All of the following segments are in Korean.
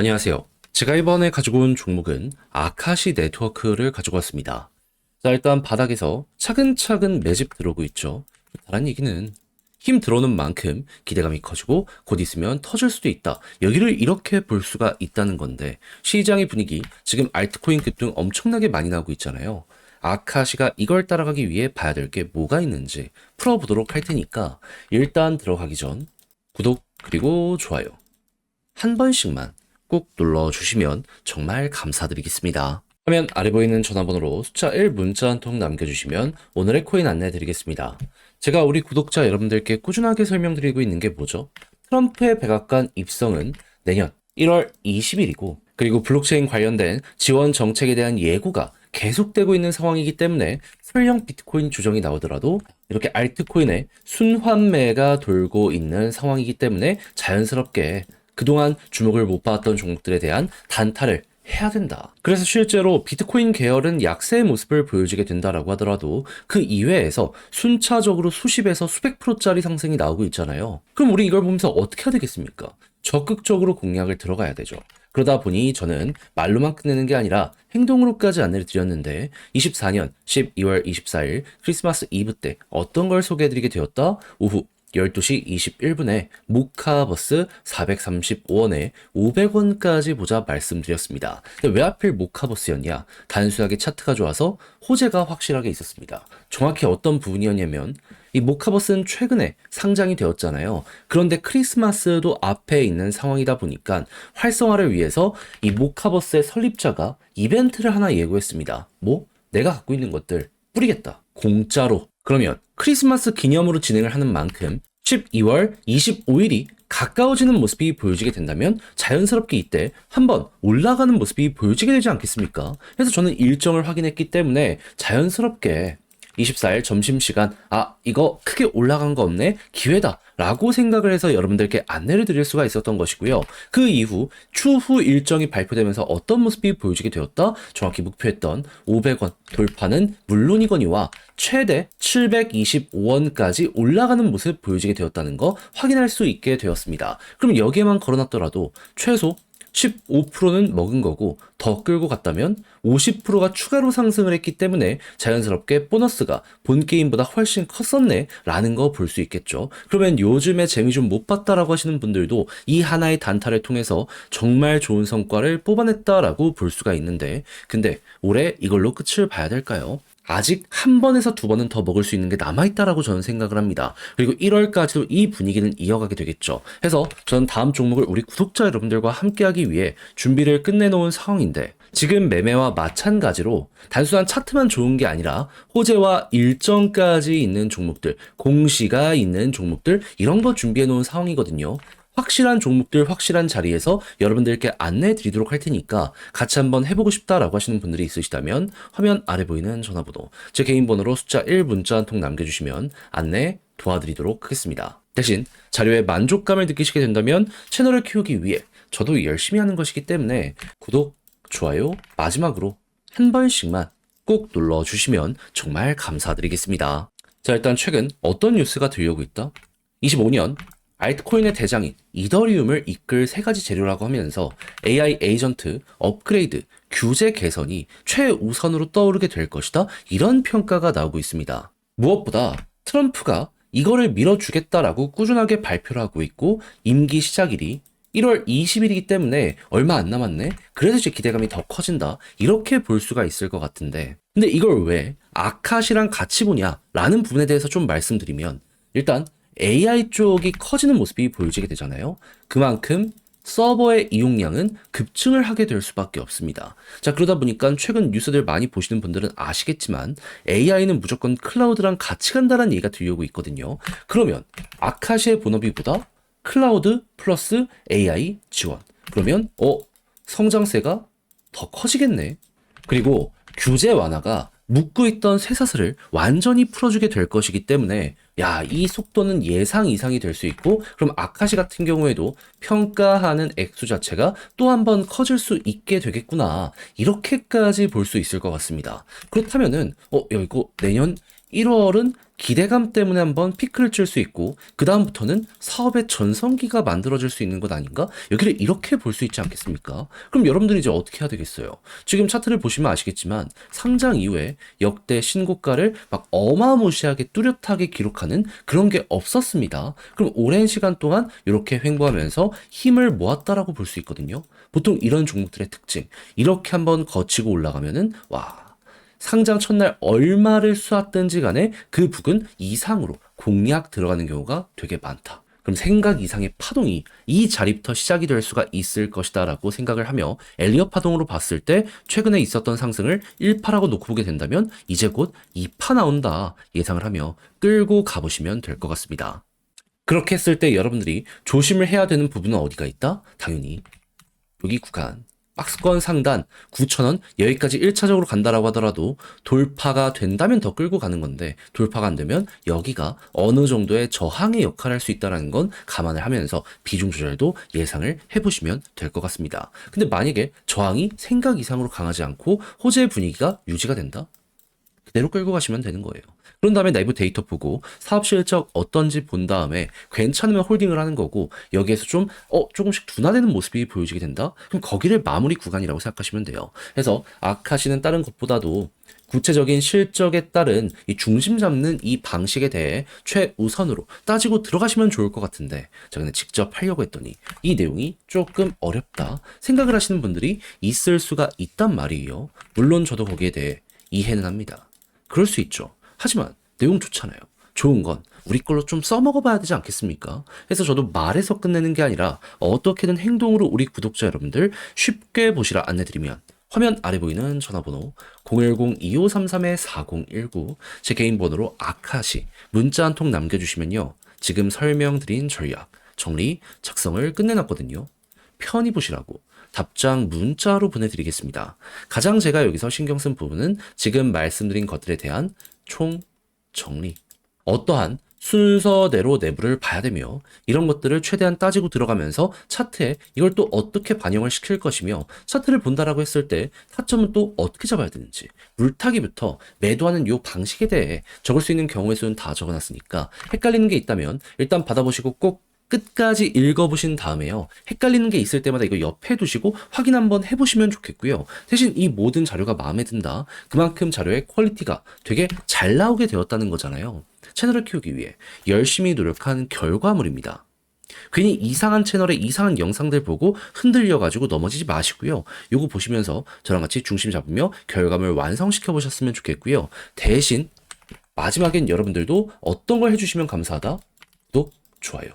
안녕하세요. 제가 이번에 가지고 온 종목은 아카시 네트워크를 가지고 왔습니다. 자, 일단 바닥에서 차근차근 매집 들어오고 있죠. 다른 얘기는 힘 들어오는 만큼 기대감이 커지고 곧 있으면 터질 수도 있다. 여기를 이렇게 볼 수가 있다는 건데 시장의 분위기 지금 알트코인 급등 엄청나게 많이 나오고 있잖아요. 아카시가 이걸 따라가기 위해 봐야 될 게 뭐가 있는지 풀어보도록 할 테니까 일단 들어가기 전 구독 그리고 좋아요 한 번씩만 꼭 눌러주시면 정말 감사드리겠습니다. 화면 아래 보이는 전화번호로 숫자 1 문자 한 통 남겨주시면 오늘의 코인 안내 드리겠습니다. 제가 우리 구독자 여러분들께 꾸준하게 설명드리고 있는 게 뭐죠? 트럼프의 백악관 입성은 내년 1월 20일이고 그리고 블록체인 관련된 지원 정책에 대한 예고가 계속되고 있는 상황이기 때문에 설령 비트코인 조정이 나오더라도 이렇게 알트코인의 순환매가 돌고 있는 상황이기 때문에 자연스럽게 그동안 주목을 못 받았던 종목들에 대한 단타를 해야 된다. 그래서 실제로 비트코인 계열은 약세의 모습을 보여주게 된다라고 하더라도 그 이외에서 순차적으로 수십에서 수백 프로짜리 상승이 나오고 있잖아요. 그럼 우리 이걸 보면서 어떻게 해야 되겠습니까? 적극적으로 공략을 들어가야 되죠. 그러다 보니 저는 말로만 끝내는 게 아니라 행동으로까지 안내를 드렸는데 24년 12월 24일 크리스마스 이브 때 어떤 걸 소개해드리게 되었다? 오후 12시 21분에 모카버스 435원에 500원까지 보자 말씀드렸습니다. 근데 왜 하필 모카버스였냐? 단순하게 차트가 좋아서 호재가 확실하게 있었습니다. 정확히 어떤 부분이었냐면 이 모카버스는 최근에 상장이 되었잖아요. 그런데 크리스마스도 앞에 있는 상황이다 보니까 활성화를 위해서 이 모카버스의 설립자가 이벤트를 하나 예고했습니다. 뭐? 내가 갖고 있는 것들 뿌리겠다. 공짜로. 그러면 크리스마스 기념으로 진행을 하는 만큼 12월 25일이 가까워지는 모습이 보여지게 된다면 자연스럽게 이때 한번 올라가는 모습이 보여지게 되지 않겠습니까? 그래서 저는 일정을 확인했기 때문에 자연스럽게 24일 점심시간, 이거 크게 올라간 거 없네? 기회다. 라고 생각을 해서 여러분들께 안내를 드릴 수가 있었던 것이고요. 그 이후 추후 일정이 발표되면서 어떤 모습이 보여지게 되었다? 정확히 목표했던 500원 돌파는 물론이거니와 최대 725원까지 올라가는 모습 보여지게 되었다는 거 확인할 수 있게 되었습니다. 그럼 여기에만 걸어놨더라도 최소 15%는 먹은 거고 더 끌고 갔다면 50%가 추가로 상승을 했기 때문에 자연스럽게 보너스가 본 게임보다 훨씬 컸었네 라는 거 볼 수 있겠죠. 그러면 요즘에 재미 좀 못 봤다라고 하시는 분들도 이 하나의 단타를 통해서 정말 좋은 성과를 뽑아냈다라고 볼 수가 있는데 근데 올해 이걸로 끝을 봐야 될까요? 아직 한 번에서 두 번은 더 먹을 수 있는 게 남아있다라고 저는 생각을 합니다. 그리고 1월까지도 이 분위기는 이어가게 되겠죠. 해서 저는 다음 종목을 우리 구독자 여러분들과 함께하기 위해 준비를 끝내놓은 상황인데 지금 매매와 마찬가지로 단순한 차트만 좋은 게 아니라 호재와 일정까지 있는 종목들, 공시가 있는 종목들 이런 거 준비해 놓은 상황이거든요. 확실한 종목들 확실한 자리에서 여러분들께 안내해 드리도록 할 테니까 같이 한번 해보고 싶다라고 하시는 분들이 있으시다면 화면 아래 보이는 전화번호 제 개인 번호로 숫자 1 문자 한 통 남겨주시면 안내 도와드리도록 하겠습니다. 대신 자료에 만족감을 느끼시게 된다면 채널을 키우기 위해 저도 열심히 하는 것이기 때문에 구독, 좋아요 마지막으로 한 번씩만 꼭 눌러주시면 정말 감사드리겠습니다. 자, 일단 최근 어떤 뉴스가 들려오고 있다? 25년 알트코인의 대장인 이더리움을 이끌 세 가지 재료라고 하면서 AI 에이전트, 업그레이드, 규제 개선이 최우선으로 떠오르게 될 것이다. 이런 평가가 나오고 있습니다. 무엇보다 트럼프가 이거를 밀어주겠다라고 꾸준하게 발표를 하고 있고 임기 시작일이 1월 20일이기 때문에 얼마 안 남았네? 그래서 이제 기대감이 더 커진다. 이렇게 볼 수가 있을 것 같은데 근데 이걸 왜 아카시랑 같이 보냐라는 부분에 대해서 좀 말씀드리면 일단 AI 쪽이 커지는 모습이 보여지게 되잖아요. 그만큼 서버의 이용량은 급증을 하게 될 수밖에 없습니다. 자, 그러다 보니까 최근 뉴스들 많이 보시는 분들은 아시겠지만 AI는 무조건 클라우드랑 같이 간다는 얘기가 들려오고 있거든요. 그러면 아카시의 본업이보다 클라우드 플러스 AI 지원. 그러면 성장세가 더 커지겠네. 그리고 규제 완화가 묶고 있던 쇠사슬을 완전히 풀어주게 될 것이기 때문에 이 속도는 예상 이상이 될 수 있고 그럼 아카시 같은 경우에도 평가하는 액수 자체가 또 한 번 커질 수 있게 되겠구나 이렇게까지 볼 수 있을 것 같습니다. 그렇다면은 이거 내년 1월은 기대감 때문에 한번 피크를 칠 수 있고 그 다음부터는 사업의 전성기가 만들어질 수 있는 것 아닌가? 여기를 이렇게 볼 수 있지 않겠습니까? 그럼 여러분들이 이제 어떻게 해야 되겠어요? 지금 차트를 보시면 아시겠지만 상장 이후에 역대 신고가를 막 어마무시하게 뚜렷하게 기록하는 그런 게 없었습니다. 그럼 오랜 시간 동안 이렇게 횡보하면서 힘을 모았다라고 볼 수 있거든요. 보통 이런 종목들의 특징, 이렇게 한번 거치고 올라가면은 와, 상장 첫날 얼마를 쏘았든지 간에 그 부근 이상으로 공략 들어가는 경우가 되게 많다. 그럼 생각 이상의 파동이 이 자리부터 시작이 될 수가 있을 것이다 라고 생각을 하며 엘리엇 파동으로 봤을 때 최근에 있었던 상승을 1파라고 놓고 보게 된다면 이제 곧 2파 나온다 예상을 하며 끌고 가보시면 될 것 같습니다. 그렇게 했을 때 여러분들이 조심을 해야 되는 부분은 어디가 있다? 당연히 여기 구간 박스권 상단 9,000원 여기까지 1차적으로 간다라고 하더라도 돌파가 된다면 더 끌고 가는 건데 돌파가 안 되면 여기가 어느 정도의 저항의 역할을 할 수 있다는 건 감안을 하면서 비중 조절도 예상을 해보시면 될 것 같습니다. 근데 만약에 저항이 생각 이상으로 강하지 않고 호재의 분위기가 유지가 된다? 그대로 끌고 가시면 되는 거예요. 그런 다음에 내부 데이터 보고 사업 실적 어떤지 본 다음에 괜찮으면 홀딩을 하는 거고 여기에서 좀 조금씩 둔화되는 모습이 보여지게 된다? 그럼 거기를 마무리 구간이라고 생각하시면 돼요. 그래서 아카시는 다른 것보다도 구체적인 실적에 따른 이 중심 잡는 이 방식에 대해 최우선으로 따지고 들어가시면 좋을 것 같은데 제가 근데 직접 하려고 했더니 이 내용이 조금 어렵다 생각을 하시는 분들이 있을 수가 있단 말이에요. 물론 저도 거기에 대해 이해는 합니다. 그럴 수 있죠. 하지만 내용 좋잖아요. 좋은 건 우리 걸로 좀 써먹어봐야 되지 않겠습니까? 그래서 저도 말해서 끝내는 게 아니라 어떻게든 행동으로 우리 구독자 여러분들 쉽게 보시라 안내드리면 화면 아래 보이는 전화번호 010-2533-4019 제 개인 번호로 아카시 문자 한 통 남겨주시면요. 지금 설명드린 전략 정리 작성을 끝내놨거든요. 편히 보시라고 답장 문자로 보내드리겠습니다. 가장 제가 여기서 신경 쓴 부분은 지금 말씀드린 것들에 대한 총 정리. 어떠한 순서대로 내부를 봐야 되며 이런 것들을 최대한 따지고 들어가면서 차트에 이걸 또 어떻게 반영을 시킬 것이며 차트를 본다라고 했을 때 타점은 또 어떻게 잡아야 되는지 물타기부터 매도하는 요 방식에 대해 적을 수 있는 경우의 수는 다 적어놨으니까 헷갈리는 게 있다면 일단 받아보시고 꼭 끝까지 읽어보신 다음에요. 헷갈리는 게 있을 때마다 이거 옆에 두시고 확인 한번 해보시면 좋겠고요. 대신 이 모든 자료가 마음에 든다. 그만큼 자료의 퀄리티가 되게 잘 나오게 되었다는 거잖아요. 채널을 키우기 위해 열심히 노력한 결과물입니다. 괜히 이상한 채널의 이상한 영상들 보고 흔들려가지고 넘어지지 마시고요. 요거 보시면서 저랑 같이 중심 잡으며 결과물 완성시켜 보셨으면 좋겠고요. 대신 마지막엔 여러분들도 어떤 걸 해주시면 감사하다? 구독, 좋아요.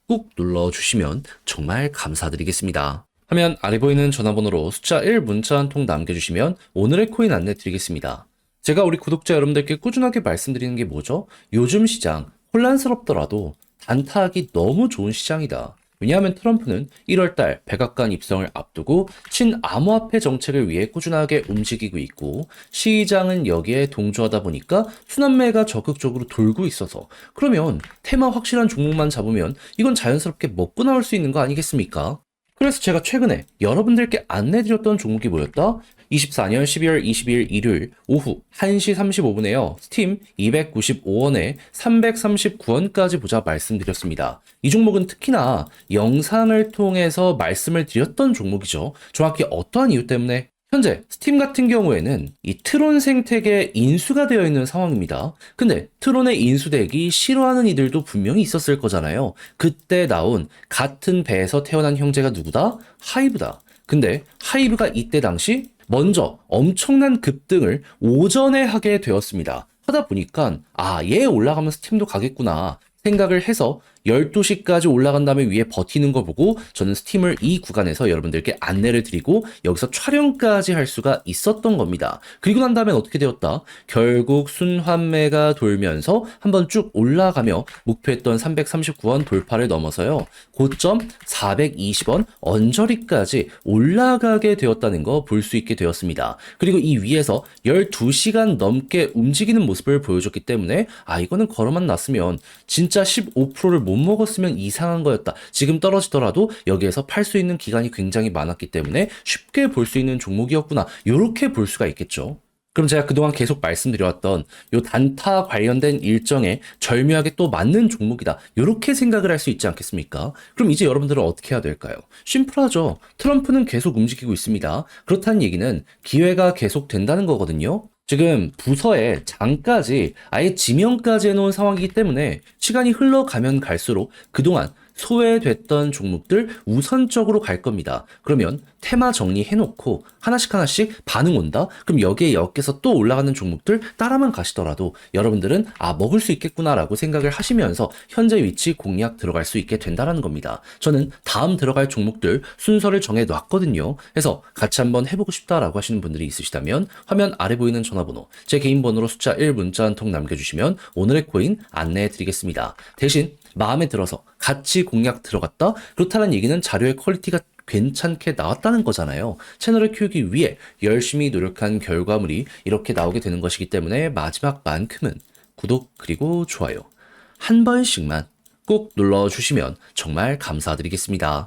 꾹 눌러주시면 정말 감사드리겠습니다. 화면 아래 보이는 전화번호로 숫자 1 문자 한 통 남겨주시면 오늘의 코인 안내 드리겠습니다. 제가 우리 구독자 여러분들께 꾸준하게 말씀드리는 게 뭐죠? 요즘 시장 혼란스럽더라도 단타하기 너무 좋은 시장이다. 왜냐하면 트럼프는 1월달 백악관 입성을 앞두고 친암호화폐 정책을 위해 꾸준하게 움직이고 있고 시장은 여기에 동조하다 보니까 순환매가 적극적으로 돌고 있어서 그러면 테마 확실한 종목만 잡으면 이건 자연스럽게 먹고 나올 수 있는 거 아니겠습니까? 그래서 제가 최근에 여러분들께 안내드렸던 종목이 뭐였다? 24년 12월 22일 일요일 오후 1시 35분에요. 스팀 295원에 339원까지 보자 말씀드렸습니다. 이 종목은 특히나 영상을 통해서 말씀을 드렸던 종목이죠. 정확히 어떠한 이유 때문에 현재 스팀 같은 경우에는 이 트론 생태계에 인수가 되어 있는 상황입니다. 근데 트론의 인수되기 싫어하는 이들도 분명히 있었을 거잖아요. 그때 나온 같은 배에서 태어난 형제가 누구다? 하이브다. 근데 하이브가 이때 당시 먼저 엄청난 급등을 오전에 하게 되었습니다. 하다 보니까 얘 올라가면 스팀도 가겠구나 생각을 해서 12시까지 올라간 다음에 위에 버티는 거 보고 저는 스팀을 이 구간에서 여러분들께 안내를 드리고 여기서 촬영까지 할 수가 있었던 겁니다. 그리고 난 다음엔 어떻게 되었다? 결국 순환매가 돌면서 한번 쭉 올라가며 목표했던 339원 돌파를 넘어서요. 고점 420원 언저리까지 올라가게 되었다는 거 볼 수 있게 되었습니다. 그리고 이 위에서 12시간 넘게 움직이는 모습을 보여줬기 때문에 이거는 걸어만 놨으면 진짜 15%를 못 먹었으면 이상한 거였다. 지금 떨어지더라도 여기에서 팔 수 있는 기간이 굉장히 많았기 때문에 쉽게 볼 수 있는 종목이었구나. 이렇게 볼 수가 있겠죠. 그럼 제가 그동안 계속 말씀드려왔던 요 단타 관련된 일정에 절묘하게 또 맞는 종목이다. 이렇게 생각을 할 수 있지 않겠습니까? 그럼 이제 여러분들은 어떻게 해야 될까요? 심플하죠. 트럼프는 계속 움직이고 있습니다. 그렇다는 얘기는 기회가 계속 된다는 거거든요. 지금 부서에 장까지 아예 지명까지 해놓은 상황이기 때문에 시간이 흘러가면 갈수록 그동안 소외됐던 종목들 우선적으로 갈 겁니다. 그러면 테마 정리해놓고 하나씩 하나씩 반응 온다? 그럼 여기에 엮여서 또 올라가는 종목들 따라만 가시더라도 여러분들은 먹을 수 있겠구나라고 생각을 하시면서 현재 위치 공략 들어갈 수 있게 된다는 겁니다. 저는 다음 들어갈 종목들 순서를 정해 놨거든요. 그래서 같이 한번 해보고 싶다라고 하시는 분들이 있으시다면 화면 아래 보이는 전화번호 제 개인 번호로 숫자 1 문자 한 통 남겨주시면 오늘의 코인 안내해 드리겠습니다. 대신 마음에 들어서 같이 공략 들어갔다? 그렇다는 얘기는 자료의 퀄리티가 괜찮게 나왔다는 거잖아요. 채널을 키우기 위해 열심히 노력한 결과물이 이렇게 나오게 되는 것이기 때문에 마지막만큼은 구독 그리고 좋아요 한 번씩만 꼭 눌러주시면 정말 감사드리겠습니다.